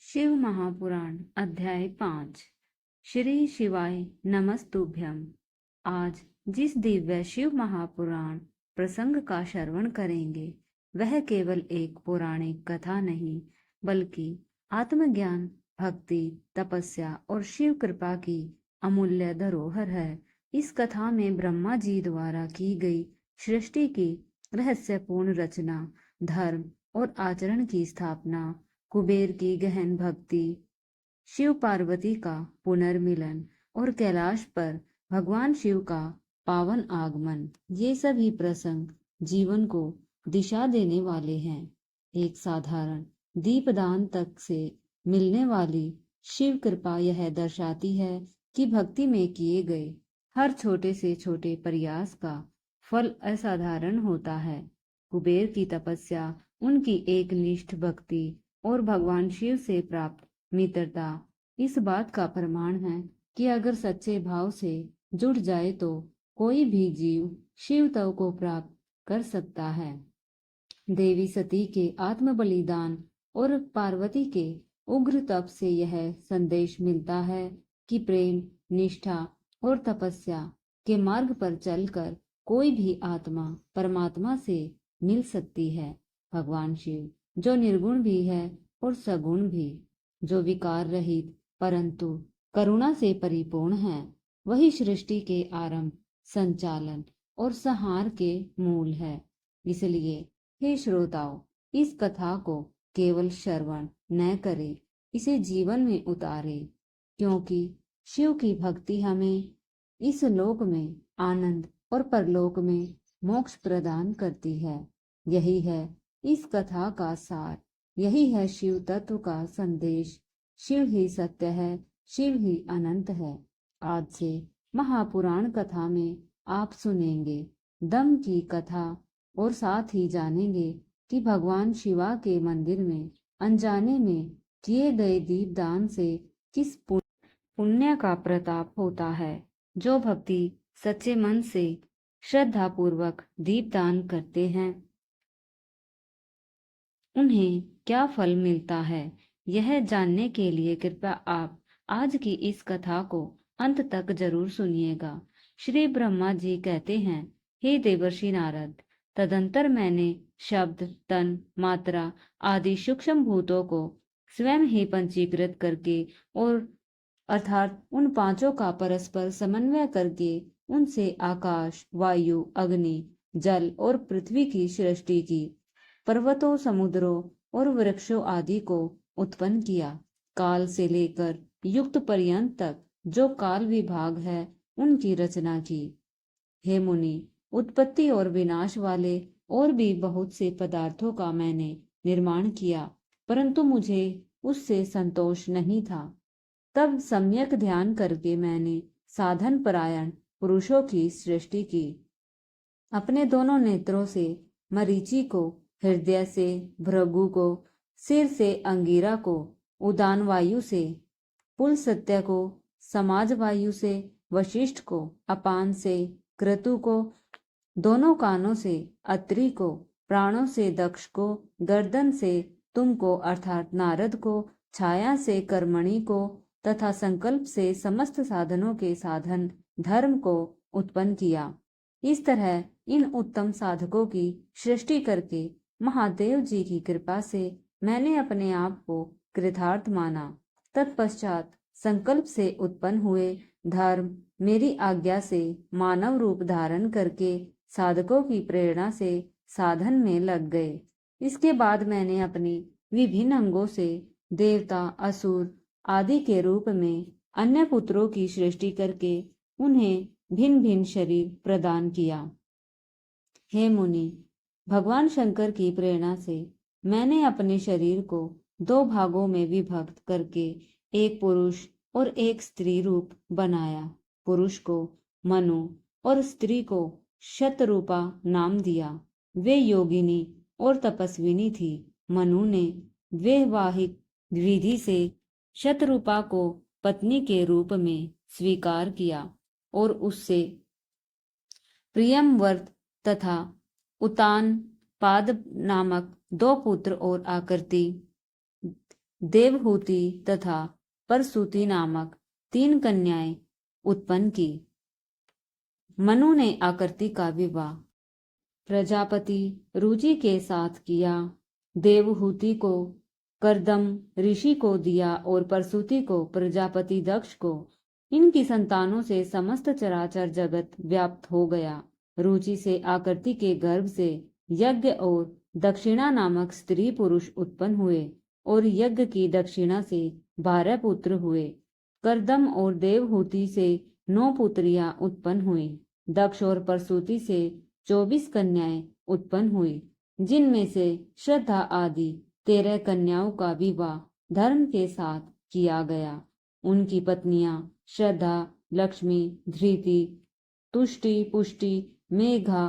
शिव महापुराण अध्याय 5। श्री शिवाय नमस्तुभ्यम। आज जिस दिव्य शिव महापुराण प्रसंग का श्रवण करेंगे वह केवल एक पौराणिक कथा नहीं बल्कि आत्मज्ञान, भक्ति, तपस्या और शिव कृपा की अमूल्य धरोहर है। इस कथा में ब्रह्मा जी द्वारा की गई सृष्टि की रहस्यपूर्ण रचना, धर्म और आचरण की स्थापना, कुबेर की गहन भक्ति, शिव पार्वती का पुनर्मिलन और कैलाश पर भगवान शिव का पावन आगमन, ये सभी प्रसंग जीवन को दिशा देने वाले हैं। एक साधारण दीपदान तक से मिलने वाली शिव कृपा यह दर्शाती है कि भक्ति में किए गए हर छोटे से छोटे प्रयास का फल असाधारण होता है। कुबेर की तपस्या, उनकी एकनिष्ठ भक्ति और भगवान शिव से प्राप्त मित्रता इस बात का प्रमाण है कि अगर सच्चे भाव से जुड़ जाए तो कोई भी जीव शिव तत्व को प्राप्त कर सकता है। देवी सती के आत्म बलिदान और पार्वती के उग्र तप से यह संदेश मिलता है कि प्रेम, निष्ठा और तपस्या के मार्ग पर चलकर कोई भी आत्मा परमात्मा से मिल सकती है। भगवान शिव जो निर्गुण भी है और सगुण भी, जो विकार रहित परंतु करुणा से परिपूर्ण है, वही सृष्टि के आरंभ, संचालन और संहार के मूल है। इसलिए हे श्रोताओ, इस कथा को केवल श्रवण न करें, इसे जीवन में उतारे, क्योंकि शिव की भक्ति हमें इस लोक में आनंद और परलोक में मोक्ष प्रदान करती है। यही है इस कथा का सार, यही है शिव तत्व का संदेश। शिव ही सत्य है, शिव ही अनंत है। आज से महापुराण कथा में आप सुनेंगे दम की कथा और साथ ही जानेंगे कि भगवान शिवा के मंदिर में अनजाने में किए गए दीपदान से किस पुण्य का प्रताप होता है। जो भक्ति सच्चे मन से श्रद्धा पूर्वक दीपदान करते हैं उन्हें क्या फल मिलता है, यह जानने के लिए कृपया आप आज की इस कथा को अंत तक जरूर सुनिएगा। श्री ब्रह्मा जी कहते हैं, हे देवर्षि नारद, तदंतर मैंने शब्द, तन, मात्रा आदि सूक्ष्म भूतों को स्वयं ही पंचीकृत करके और अर्थात उन पांचों का परस्पर समन्वय करके उनसे आकाश, वायु, अग्नि, जल और पृथ्वी की सृष्टि की, पर्वतों, समुद्रों और वृक्षों आदि को उत्पन्न किया। काल से लेकर युक्त पर्यंत तक जो काल विभाग है उनकी रचना की। हे मुनि, उत्पत्ति और विनाश वाले और भी बहुत से पदार्थों का मैंने निर्माण किया, परंतु मुझे उससे संतोष नहीं था। तब सम्यक ध्यान करके मैंने साधन परायण पुरुषों की सृष्टि की। अपने दोनों नेत्रों से मरीचि को, हृदय से भृगु को, सिर से अंगिरा को, उदान वायु से पुलस्त्य को, समाज वायु से वशिष्ठ को, अपान से क्रतु को, दोनों कानों से अत्रि को, प्राणों से दक्ष को, गर्दन से तुमको अर्थात नारद को, छाया से कर्मणि को तथा संकल्प से समस्त साधनों के साधन धर्म को उत्पन्न किया। इस तरह इन उत्तम साधकों की सृष्टि करके महादेव जी की कृपा से मैंने अपने आप को कृतार्थ माना। तत्पश्चात संकल्प से उत्पन्न हुए धर्म मेरी आज्ञा से मानव रूप धारण करके साधकों की प्रेरणा से साधन में लग गए। इसके बाद मैंने अपनी विभिन्न अंगों से देवता, असुर आदि के रूप में अन्य पुत्रों की सृष्टि करके उन्हें भिन्न भिन्न शरीर प्रदान किया। हे मुनि, भगवान शंकर की प्रेरणा से मैंने अपने शरीर को दो भागों में विभक्त करके एक पुरुष और एक स्त्री रूप बनाया। पुरुष को मनु और स्त्री को शतरूपा नाम दिया। वे योगिनी और तपस्विनी थी। मनु ने वैवाहिक विधि से शतरूपा को पत्नी के रूप में स्वीकार किया और उससे प्रियमवर्त तथा उतान पाद नामक दो पुत्र और आकृति देवहूति तथा परसूति नामक 3 कन्याएं उत्पन्न की। मनु ने आकृति का विवाह प्रजापति रुचि के साथ किया। देवहूति को करदम ऋषि को दिया और परसूति को प्रजापति दक्ष को। इनकी संतानों से समस्त चराचर जगत व्याप्त हो गया। रुचि से आकृति के गर्भ से यज्ञ और दक्षिणा नामक स्त्री पुरुष उत्पन्न हुए और यज्ञ की दक्षिणा से 12 पुत्र हुए। करदम और देवहूति से 9 पुत्रियां उत्पन्न हुई। दक्ष और परसूति से 24 कन्याएं उत्पन्न हुई, जिनमें से श्रद्धा आदि 13 कन्याओं का विवाह धर्म के साथ किया गया। उनकी पत्नियां श्रद्धा, लक्ष्मी, धृति, तुष्टि, पुष्टि, मेघा,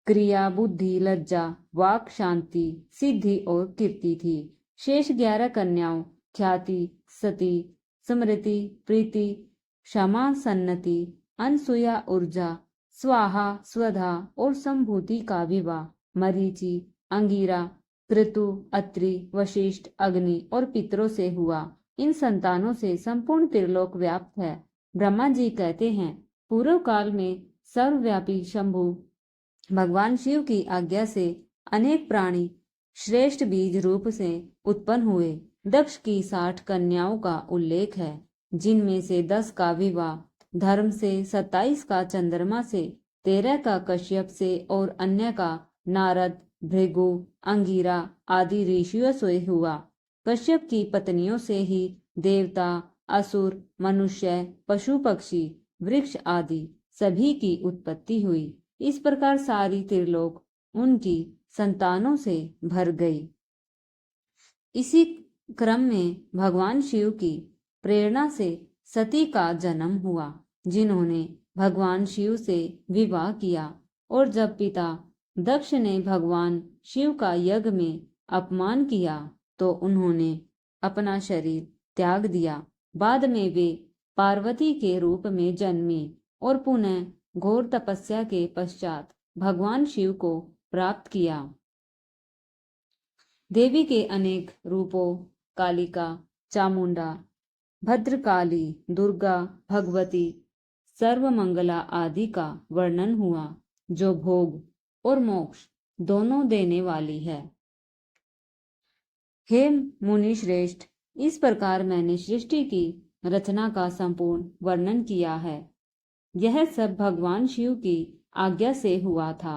क्रिया, बुद्धि, लज्जा, वाक, शांति, सिद्धि और कीर्ति थी। शेष 11 कन्याओं ख्याति, सती, स्मृति, प्रीति, क्षमा, सन्नति, अनसुया, ऊर्जा, स्वाहा, स्वधा और संभूति का विवाह मरीचि, अंगिरा, क्रतु, अत्रि, वशिष्ठ, अग्नि और पितरों से हुआ। इन संतानों से संपूर्ण त्रिलोक व्याप्त है। ब्रह्मा जी कहते हैं, पूर्व काल में सर्वव्यापी शंभु भगवान शिव की आज्ञा से अनेक प्राणी श्रेष्ठ बीज रूप से उत्पन्न हुए। दक्ष की 60 कन्याओं का उल्लेख है, जिनमें से 10 का विवाह धर्म से, 27 का चंद्रमा से, 13 का कश्यप से और अन्य का नारद, भृगु, अंगिरा आदि ऋषियों से हुआ। कश्यप की पत्नियों से ही देवता, असुर, मनुष्य, पशु, पक्षी, वृक्ष आदि सभी की उत्पत्ति हुई। इस प्रकार सारी त्रिलोक उनकी संतानों से भर गई। इसी क्रम में भगवान शिव की प्रेरणा से सती का जन्म हुआ, जिन्होंने भगवान शिव से विवाह किया। और जब पिता दक्ष ने भगवान शिव का यज्ञ में अपमान किया तो उन्होंने अपना शरीर त्याग दिया। बाद में वे पार्वती के रूप में जन्मी और पुनः घोर तपस्या के पश्चात भगवान शिव को प्राप्त किया। देवी के अनेक रूपों कालिका, चामुंडा, भद्रकाली, दुर्गा, भगवती, सर्वमंगला आदि का वर्णन हुआ, जो भोग और मोक्ष दोनों देने वाली है। हे मुनि श्रेष्ठ, इस प्रकार मैंने सृष्टि की रचना का संपूर्ण वर्णन किया है। यह सब भगवान शिव की आज्ञा से हुआ था।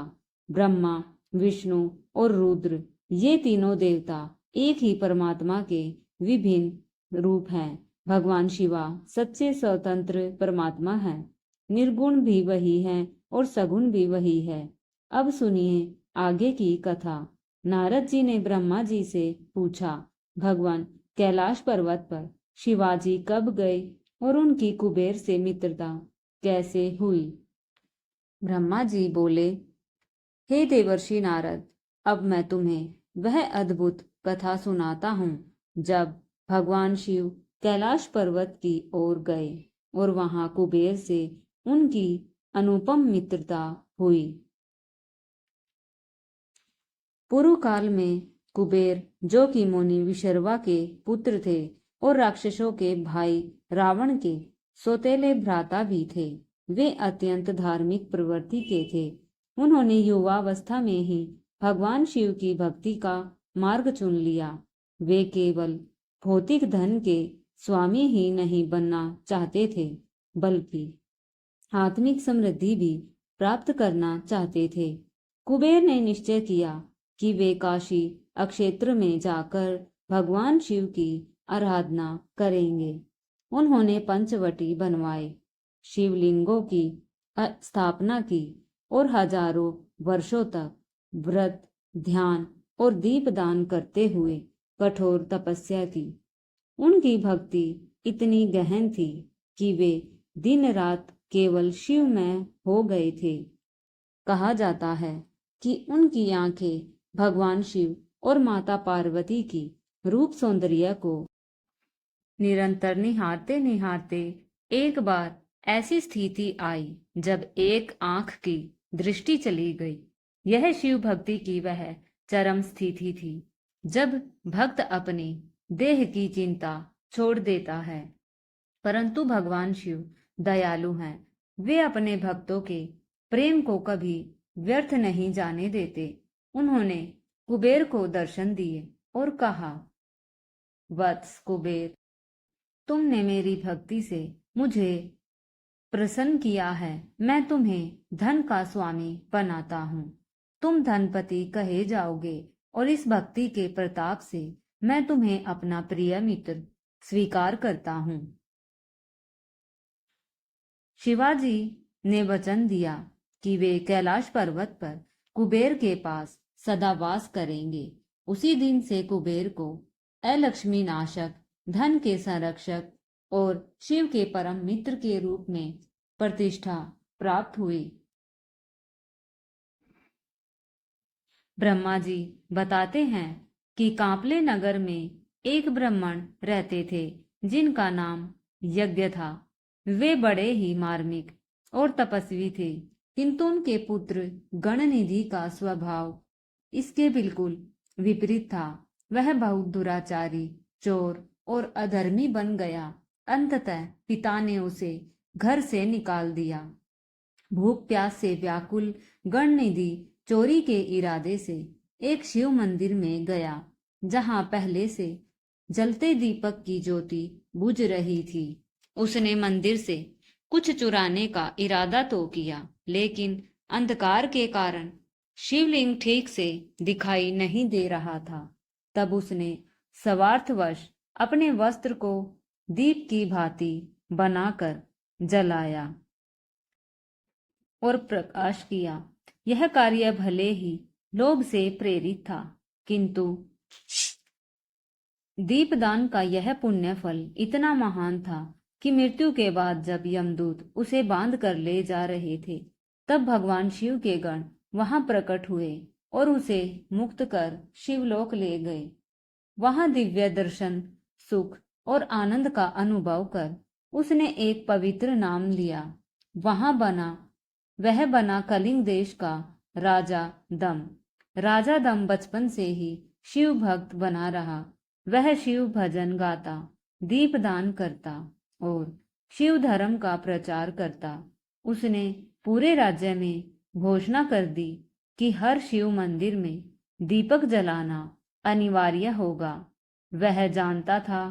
ब्रह्मा, विष्णु और रुद्र ये तीनों देवता एक ही परमात्मा के विभिन्न रूप हैं। भगवान शिवा सच्चे स्वतंत्र परमात्मा है। निर्गुण भी वही है और सगुण भी वही है। अब सुनिए आगे की कथा। नारद जी ने ब्रह्मा जी से पूछा, भगवान कैलाश पर्वत पर शिवाजी कब गए और उनकी कुबेर से मित्रता कैसे हुई? ब्रह्मा जी बोले, हे देवर्षि नारद, अब मैं तुम्हें वह अद्भुत कथा सुनाता हूँ जब भगवान शिव कैलाश पर्वत की ओर गए और वहां कुबेर से उनकी अनुपम मित्रता हुई। पूर्व काल में कुबेर, जो कि मुनि विशर्वा के पुत्र थे और राक्षसों के भाई रावण के सौतेले भ्राता भी थे, वे अत्यंत धार्मिक प्रवृत्ति के थे। उन्होंने युवावस्था में ही भगवान शिव की भक्ति का मार्ग चुन लिया। वे केवल भौतिक धन के स्वामी ही नहीं बनना चाहते थे, बल्कि आत्मिक समृद्धि भी प्राप्त करना चाहते थे। कुबेर ने निश्चय किया कि वे काशी अक्षेत्र में जाकर भगवान शिव की आराधना करेंगे। उन्होंने पंचवटी बनवाए, शिवलिंगों की स्थापना की और हजारों वर्षों तक व्रत, ध्यान और दीपदान करते हुए कठोर तपस्या की। उनकी भक्ति इतनी गहन थी कि वे दिन रात केवल शिव में हो गए थे। कहा जाता है कि उनकी आंखें भगवान शिव और माता पार्वती की रूप सौंदर्य को निरंतर निहारते निहारते एक बार ऐसी स्थिति आई जब एक आंख की दृष्टि चली गई। यह शिव भक्ति की वह चरम स्थिति थी जब भक्त अपनी देह की चिंता छोड़ देता है। परंतु भगवान शिव दयालु हैं। वे अपने भक्तों के प्रेम को कभी व्यर्थ नहीं जाने देते। उन्होंने कुबेर को दर्शन दिए और कहा, वत्स कुबेर, तुमने मेरी भक्ति से मुझे प्रसन्न किया है। मैं तुम्हें धन का स्वामी बनाता हूँ। तुम धनपति कहे जाओगे और इस भक्ति के प्रताप से मैं तुम्हें अपना प्रिय मित्र स्वीकार करता हूँ। शिवाजी ने वचन दिया कि वे कैलाश पर्वत पर कुबेर के पास सदा वास करेंगे। उसी दिन से कुबेर को अलक्ष्मी नाशक, धन के संरक्षक और शिव के परम मित्र के रूप में प्रतिष्ठा प्राप्त हुई। ब्रह्मा जी बताते हैं कि कांपले नगर में एक ब्राह्मण रहते थे जिनका नाम यज्ञ था। वे बड़े ही मार्मिक और तपस्वी थे, किंतु उनके पुत्र गणनिधि का स्वभाव इसके बिल्कुल विपरीत था। वह बहुत दुराचारी, चोर और अधर्मी बन गया। अंततः पिता ने उसे घर से निकाल दिया। भूख प्यास से व्याकुल गणनिधि चोरी के इरादे से एक शिव मंदिर में गया, जहां पहले से जलते दीपक की ज्योति बुझ रही थी। उसने मंदिर से कुछ चुराने का इरादा तो किया, लेकिन अंधकार के कारण शिवलिंग ठीक से दिखाई नहीं दे रहा था। तब उसने स्वार्थवश अपने वस्त्र को दीप की भांति बनाकर जलाया और प्रकाश किया। यह कार्य भले ही लोभ से प्रेरित था, किंतु दीपदान का यह पुण्य फल इतना महान था कि मृत्यु के बाद जब यमदूत उसे बांध कर ले जा रहे थे, तब भगवान शिव के गण वहां प्रकट हुए और उसे मुक्त कर शिवलोक ले गए। वहां दिव्य दर्शन, सुख और आनंद का अनुभव कर उसने एक पवित्र नाम लिया। वह बना कलिंग देश का राजा दम। राजा दम बचपन से ही शिव भक्त बना रहा। वह शिव भजन गाता, दीपदान करता और शिव धर्म का प्रचार करता। उसने पूरे राज्य में घोषणा कर दी कि हर शिव मंदिर में दीपक जलाना अनिवार्य होगा। वह जानता था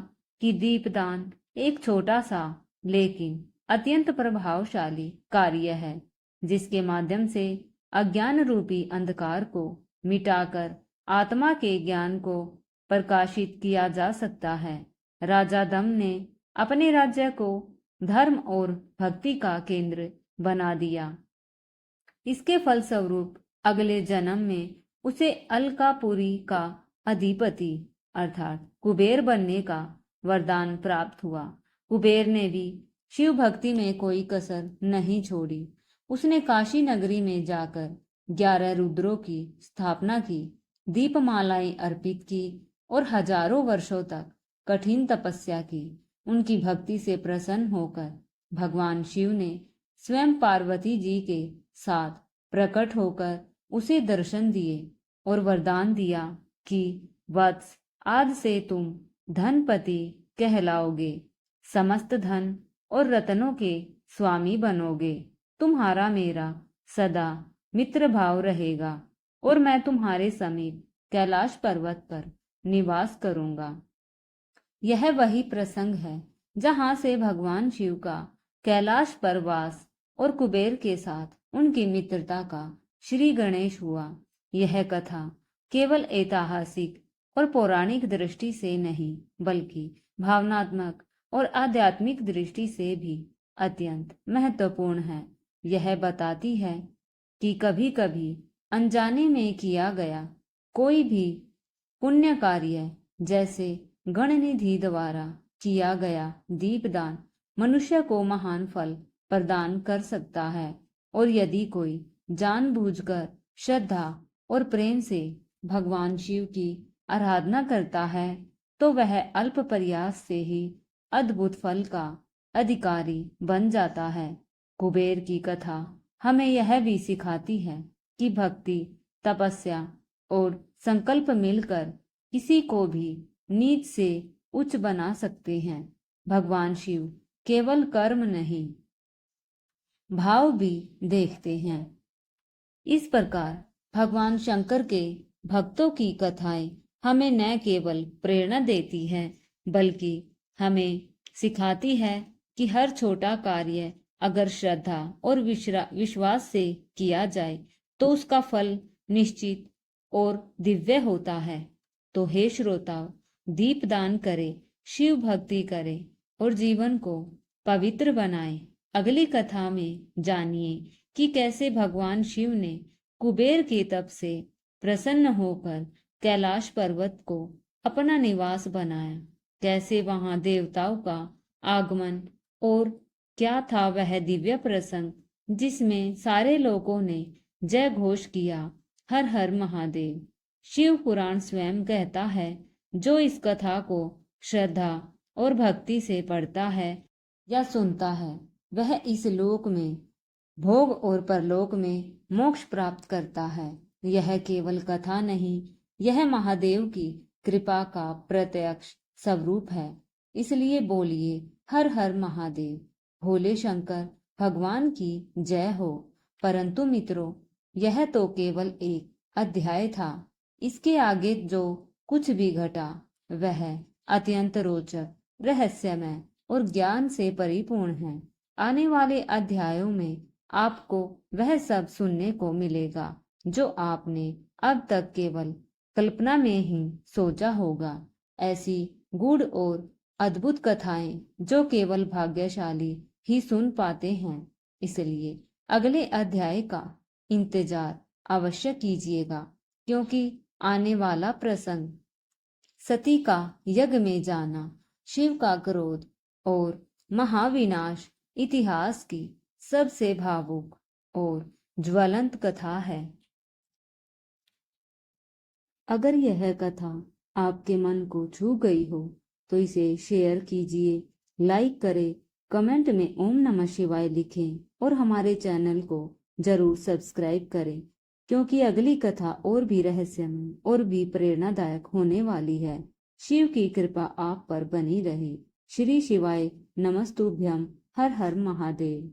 कि दीपदान एक छोटा सा लेकिन अत्यंत प्रभावशाली कार्य है, जिसके माध्यम से अज्ञान रूपी अंधकार को मिटाकर आत्मा के ज्ञान को प्रकाशित किया जा सकता है। राजा दम ने अपने राज्य को धर्म और भक्ति का केंद्र बना दिया। इसके फलस्वरूप अगले जन्म में उसे अलकापुरी का अधिपति अर्थात कुबेर बनने का वरदान प्राप्त हुआ। कुबेर ने भी शिव भक्ति में कोई कसर नहीं छोड़ी। उसने काशी नगरी में जाकर 11 रुद्रों की स्थापना की, दीपमालाएं अर्पित की और हजारों वर्षों तक कठिन तपस्या की। उनकी भक्ति से प्रसन्न होकर भगवान शिव ने स्वयं पार्वती जी के साथ प्रकट होकर उसे दर्शन दिए और वरदान दिया कि वत्स, आज से तुम धनपति कहलाओगे, समस्त धन और रत्नों के स्वामी बनोगे। तुम्हारा मेरा सदा मित्र भाव रहेगा और मैं तुम्हारे समीप कैलाश पर्वत पर निवास करूंगा। यह वही प्रसंग है जहां से भगवान शिव का कैलाश पर वास और कुबेर के साथ उनकी मित्रता का श्री गणेश हुआ। यह कथा केवल ऐतिहासिक और पौराणिक दृष्टि से नहीं, बल्कि भावनात्मक और आध्यात्मिक दृष्टि से भी अत्यंत महत्वपूर्ण है। यह बताती है कि कभी कभी अनजाने में किया गया कोई भी पुण्य कार्य, जैसे गणनिधि द्वारा किया गया दीपदान, मनुष्य को महान फल प्रदान कर सकता है। और यदि कोई जानबूझकर श्रद्धा और प्रेम से भगवान शिव की आराधना करता है, तो वह अल्प प्रयास से ही अद्भुत फल का अधिकारी बन जाता है। कुबेर की कथा हमें यह भी सिखाती है कि भक्ति, तपस्या और संकल्प मिलकर किसी को भी नीच से उच्च बना सकते हैं। भगवान शिव केवल कर्म नहीं, भाव भी देखते हैं। इस प्रकार भगवान शंकर के भक्तों की कथाएं हमें न केवल प्रेरणा देती है, बल्कि हमें सिखाती है कि हर छोटा कार्य अगर श्रद्धा और विश्वास से किया जाए तो उसका फल निश्चित और दिव्य होता है। तो हे श्रोताओ, दीपदान करें, शिव भक्ति करें और जीवन को पवित्र बनाएं। अगली कथा में जानिए कि कैसे भगवान शिव ने कुबेर के तप से प्रसन्न होकर कैलाश पर्वत को अपना निवास बनाया, कैसे वहां देवताओं का आगमन और क्या था वह दिव्य प्रसंग जिसमें सारे लोगों ने जय घोष किया, हर हर महादेव। शिव पुराण स्वयं कहता है, जो इस कथा को श्रद्धा और भक्ति से पढ़ता है या सुनता है, वह इस लोक में भोग और परलोक में मोक्ष प्राप्त करता है। यह केवल कथा नहीं, यह महादेव की कृपा का प्रत्यक्ष स्वरूप है। इसलिए बोलिए हर हर महादेव, भोले शंकर भगवान की जय हो। परंतु मित्रों, यह तो केवल एक अध्याय था। इसके आगे जो कुछ भी घटा वह अत्यंत रोचक, रहस्यमय और ज्ञान से परिपूर्ण है। आने वाले अध्यायों में आपको वह सब सुनने को मिलेगा जो आपने अब तक केवल कल्पना में ही सोचा होगा। ऐसी गूढ़ और अद्भुत कथाएं जो केवल भाग्यशाली ही सुन पाते हैं। इसलिए अगले अध्याय का इंतजार अवश्य कीजिएगा, क्योंकि आने वाला प्रसंग सती का यज्ञ में जाना, शिव का क्रोध और महाविनाश इतिहास की सबसे भावुक और ज्वलंत कथा है। अगर यह कथा आपके मन को छू गई हो तो इसे शेयर कीजिए, लाइक करें, कमेंट में ओम नमः शिवाय लिखें और हमारे चैनल को जरूर सब्सक्राइब करें, क्योंकि अगली कथा और भी रहस्यमय और भी प्रेरणादायक होने वाली है। शिव की कृपा आप पर बनी रहे। श्री शिवाय नमस्तुभ्यम। हर हर महादेव।